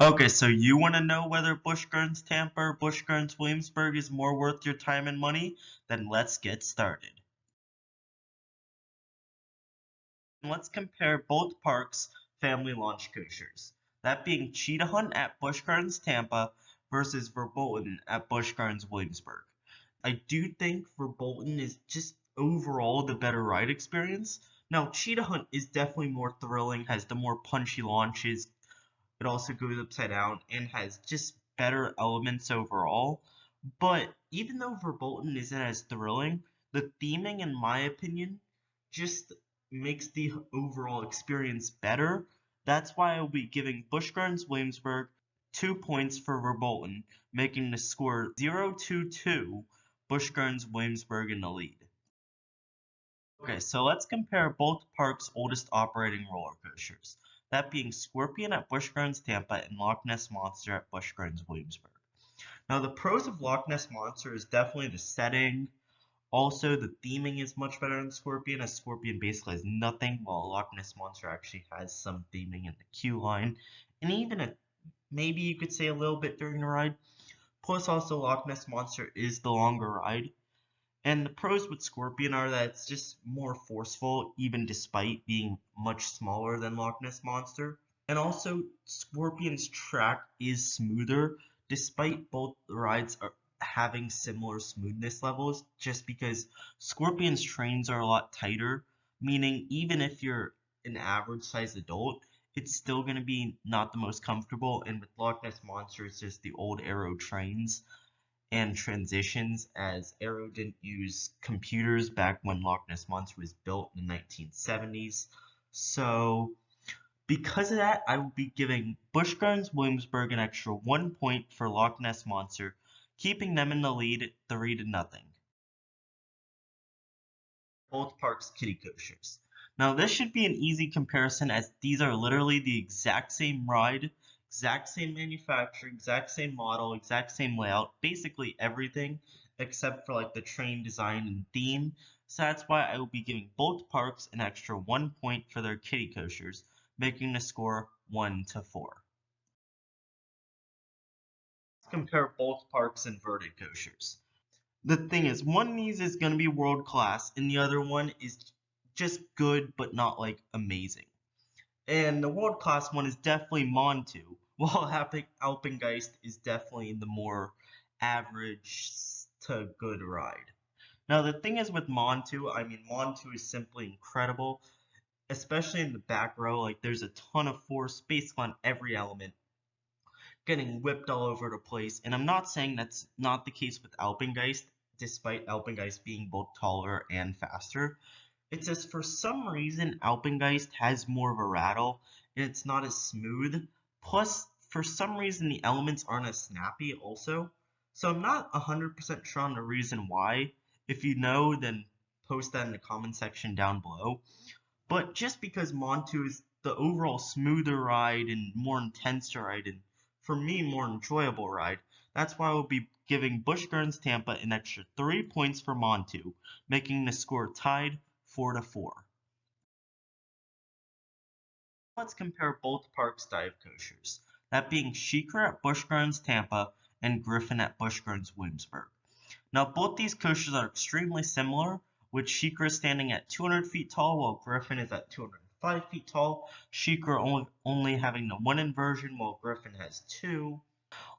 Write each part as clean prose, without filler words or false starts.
Okay, so you want to know whether Busch Gardens Tampa or Busch Gardens Williamsburg is more worth your time and money? Then let's get started. Let's compare both parks' family launch coasters. That being Cheetah Hunt at Busch Gardens Tampa versus Verbolten at Busch Gardens Williamsburg. I do think Verbolten is just overall the better ride experience. Now, Cheetah Hunt is definitely more thrilling, has the more punchy launches. It also goes upside down and has just better elements overall. But even though Verbolten isn't as thrilling, the theming, in my opinion, just makes the overall experience better. That's why I'll be giving Busch Gardens Williamsburg 2 points for Verbolten, making the score 0-2, Busch Gardens Williamsburg in the lead. Okay, so let's compare both parks' oldest operating roller coasters, that being Scorpion at Busch Gardens Tampa and Loch Ness Monster at Busch Gardens Williamsburg. Now, the pros of Loch Ness Monster is definitely the setting. Also, the theming is much better than Scorpion, as Scorpion basically has nothing, while Loch Ness Monster actually has some theming in the queue line, and even maybe you could say a little bit during the ride. Plus, also Loch Ness Monster is the longer ride. And the pros with Scorpion are that it's just more forceful, even despite being much smaller than Loch Ness Monster. And also, Scorpion's track is smoother, despite both rides having similar smoothness levels, just because Scorpion's trains are a lot tighter, meaning even if you're an average sized adult, it's still going to be not the most comfortable. And with Loch Ness Monster, it's just the old Aero trains and transitions, as Aero didn't use computers back when Loch Ness Monster was built in the 1970s. So because of that, I will be giving Busch Gardens Williamsburg an extra 1 point for Loch Ness Monster, keeping them in the lead at 3-0. Both parks kiddie coasters. Now this should be an easy comparison, as these are literally the exact same ride, exact same manufacturer, exact same model, exact same layout, basically everything except for like the train design and theme. So that's why I will be giving both parks an extra 1 point for their kiddie coasters, making the score 1-4. Let's compare both parks' inverted coasters. The thing is, one of these is going to be world class, and the other one is just good, but not like amazing. And the world class one is definitely Montu, while Alpengeist is definitely the more average to good ride. Now, the thing is with Montu, I mean, Montu is simply incredible, especially in the back row. Like, there's a ton of force basically on every element, getting whipped all over the place. And I'm not saying that's not the case with Alpengeist, despite Alpengeist being both taller and faster. It's just for some reason Alpengeist has more of a rattle and it's not as smooth. Plus, for some reason the elements aren't as snappy also. So I'm not 100% sure on the reason why. If you know, then post that in the comment section down below. But just because Montu is the overall smoother ride and more intense ride, and for me more enjoyable ride, that's why I will be giving Busch Gardens Tampa an extra 3 points for Montu, making the score tied 4-4. Let's compare both parks' dive coasters, that being Sheikah at Busch Gardens Tampa and Griffon at Busch Gardens Williamsburg. Now both these coasters are extremely similar, with Sheikah standing at 200 feet tall while Griffon is at 205 feet tall, Sheikah only having the one inversion while Griffon has two.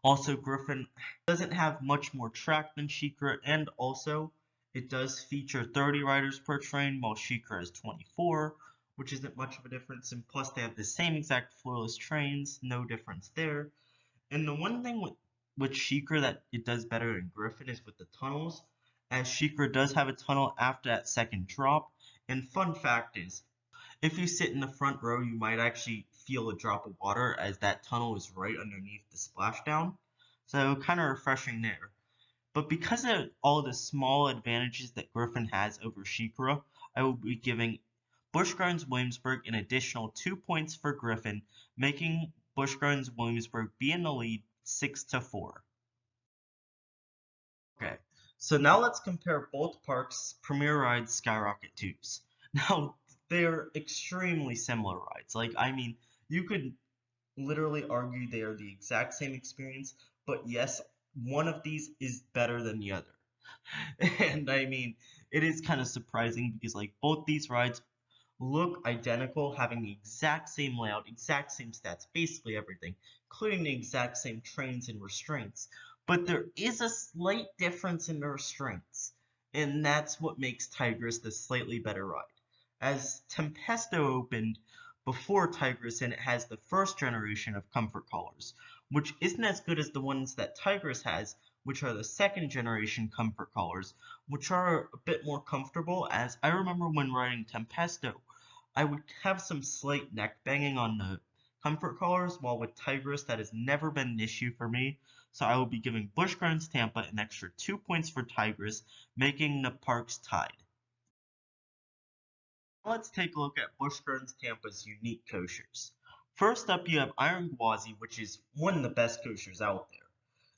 Also, Griffon doesn't have much more track than Sheikah, and also it does feature 30 riders per train while Sheikah has 24, which isn't much of a difference, and plus they have the same exact floorless trains, no difference there. And the one thing with Sheikah that it does better than Griffon is with the tunnels, as Sheikah does have a tunnel after that second drop. And fun fact is, if you sit in the front row, you might actually feel a drop of water, as that tunnel is right underneath the splashdown. So kind of refreshing there. But because of all the small advantages that Griffon has over Sheikah, I will be giving Busch Gardens Williamsburg an additional 2 points for Griffon, making Busch Gardens Williamsburg be in the lead 6-4. Okay, so now let's compare both parks' premier rides, Skyrocket 2s. Now, they're extremely similar rides. Like, I mean, you could literally argue they are the exact same experience, but yes, one of these is better than the other. And I mean, it is kind of surprising because like both these rides look identical, having the exact same layout, exact same stats, basically everything, including the exact same trains and restraints. But there is a slight difference in the restraints, and that's what makes Tigris the slightly better ride. As Tempesto opened before Tigris, and it has the first generation of comfort collars, which isn't as good as the ones that Tigris has, which are the second generation comfort collars, which are a bit more comfortable. As I remember when riding Tempesto, I would have some slight neck banging on the comfort collars, while with Tigris that has never been an issue for me. So I will be giving Busch Gardens Tampa an extra 2 points for Tigris, making the parks tied. Now let's take a look at Busch Gardens Tampa's unique coasters. First up, you have Iron Gwazi, which is one of the best coasters out there.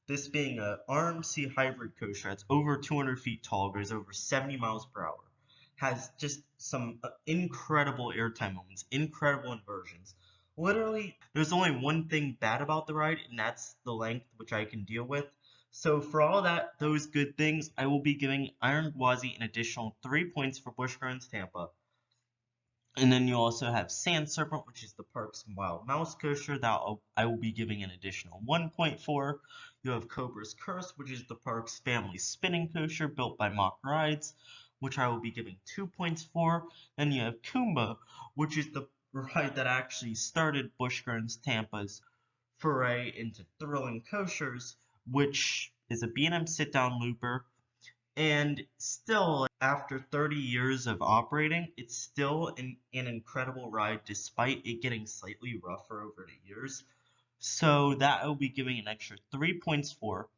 This being a RMC hybrid coaster that's over 200 feet tall, goes over 70 miles per hour, has just some incredible airtime moments, incredible inversions. Literally, there's only one thing bad about the ride, and that's the length, which I can deal with. So for all that, those good things, I will be giving Iron Gwazi an additional 3 points for Busch Gardens Tampa. And then you also have Sand Serpent, which is the park's wild mouse coaster that I will be giving an additional 1 point for. You have Cobra's Curse, which is the park's family spinning coaster built by Mock Rides, which I will be giving 2 points for. Then you have Kumba, which is the ride that actually started Busch Gardens Tampa's foray into thrilling coasters, which is a B&M sit-down looper. And still, after 30 years of operating, it's still an incredible ride despite it getting slightly rougher over the years. So that I will be giving an extra 3 points for,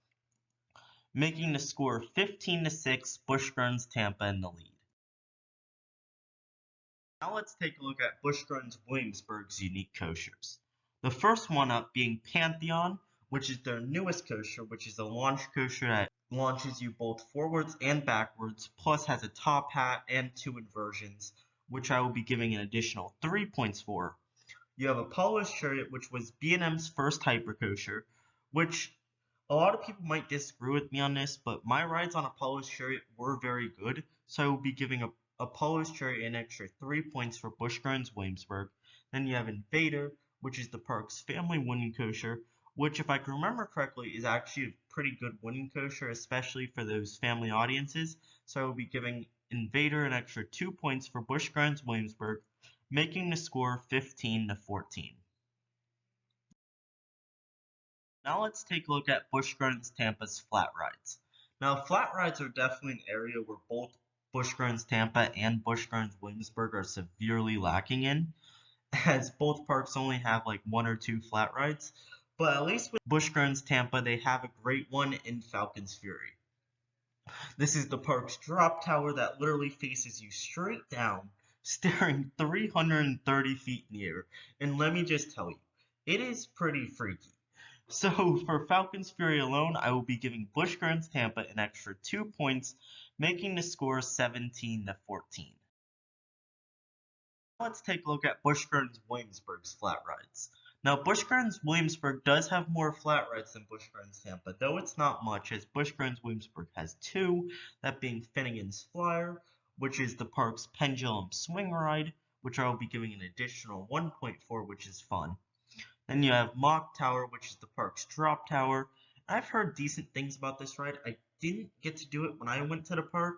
making the score 15-6, Busch Gardens Tampa in the lead. Now let's take a look at Busch Gardens Williamsburg's unique coasters. The first one up being Pantheon, which is their newest coaster, which is a launch coaster that launches you both forwards and backwards, plus has a top hat and 2 inversions, which I will be giving an additional 3 points for. You have Apollo's Chariot, which was B&M's first hypercoaster, which a lot of people might disagree with me on this, but my rides on Apollo's Chariot were very good, so I will be giving Apollo's Chariot an extra 3 points for Busch Gardens Williamsburg. Then you have Invader, which is the park's family wooden coaster, which, if I can remember correctly, is actually a pretty good wooden coaster, especially for those family audiences. So I will be giving Invader an extra 2 points for Busch Gardens Williamsburg, making the score 15-14. Now let's take a look at Busch Gardens Tampa's flat rides. Now, flat rides are definitely an area where both Busch Gardens Tampa and Busch Gardens Williamsburg are severely lacking in, as both parks only have like 1 or 2 flat rides. But at least with Busch Gardens Tampa, they have a great one in Falcon's Fury. This is the park's drop tower that literally faces you straight down, staring 330 feet in the air. And let me just tell you, it is pretty freaky. So for Falcon's Fury alone, I will be giving Busch Gardens Tampa an extra 2 points, making the score 17-14. Let's take a look at Busch Gardens Williamsburg's flat rides. Now, Busch Gardens Williamsburg does have more flat rides than Busch Gardens Tampa, though it's not much, as Busch Gardens Williamsburg has 2, that being Finnegan's Flyer, which is the park's pendulum swing ride, which I will be giving an additional 1 point for, which is fun. Then you have Mock Tower, which is the park's drop tower. I've heard decent things about this ride. I didn't get to do it when I went to the park,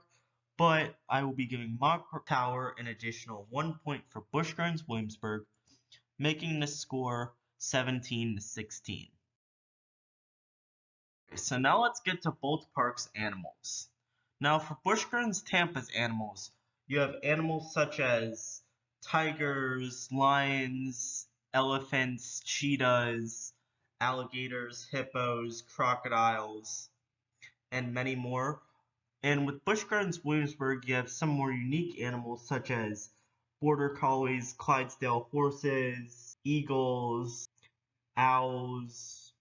but I will be giving Mock Tower an additional 1 point for Busch Gardens Williamsburg, making the score 17-16. So now let's get to both parks' animals. Now for Busch Gardens Tampa's animals, you have animals such as tigers, lions, elephants, cheetahs, alligators, hippos, crocodiles, and many more. And with Busch Gardens Williamsburg, you have some more unique animals such as border collies, Clydesdale horses, eagles, owls,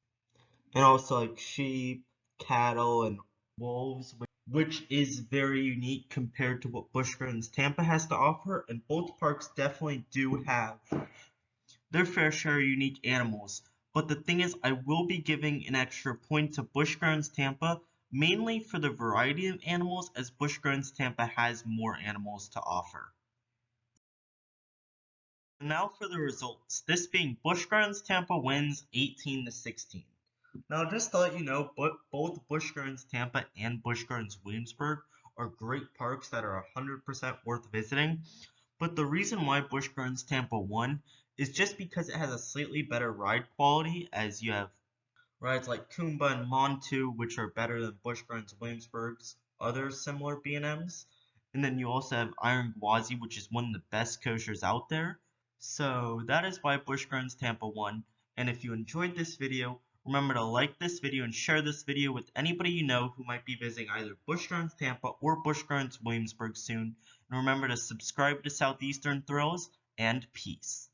and also like sheep, cattle, and wolves, which is very unique compared to what Busch Gardens Tampa has to offer. And both parks definitely do have their fair share of unique animals. But the thing is, I will be giving an extra point to Busch Gardens Tampa, mainly for the variety of animals, as Busch Gardens Tampa has more animals to offer. Now for the results, this being Busch Gardens Tampa wins 18-16. Now just to let you know, both Busch Gardens Tampa and Busch Gardens Williamsburg are great parks that are 100% worth visiting. But the reason why Busch Gardens Tampa won is just because it has a slightly better ride quality, as you have rides like Kumba and Montu, which are better than Busch Gardens Williamsburg's other similar B&Ms. And then you also have Iron Gwazi, which is one of the best coasters out there. So that is why Busch Gardens Tampa won. And if you enjoyed this video, remember to like this video and share this video with anybody you know who might be visiting either Busch Gardens Tampa or Busch Gardens Williamsburg soon. And remember to subscribe to Southeastern Thrills, and peace.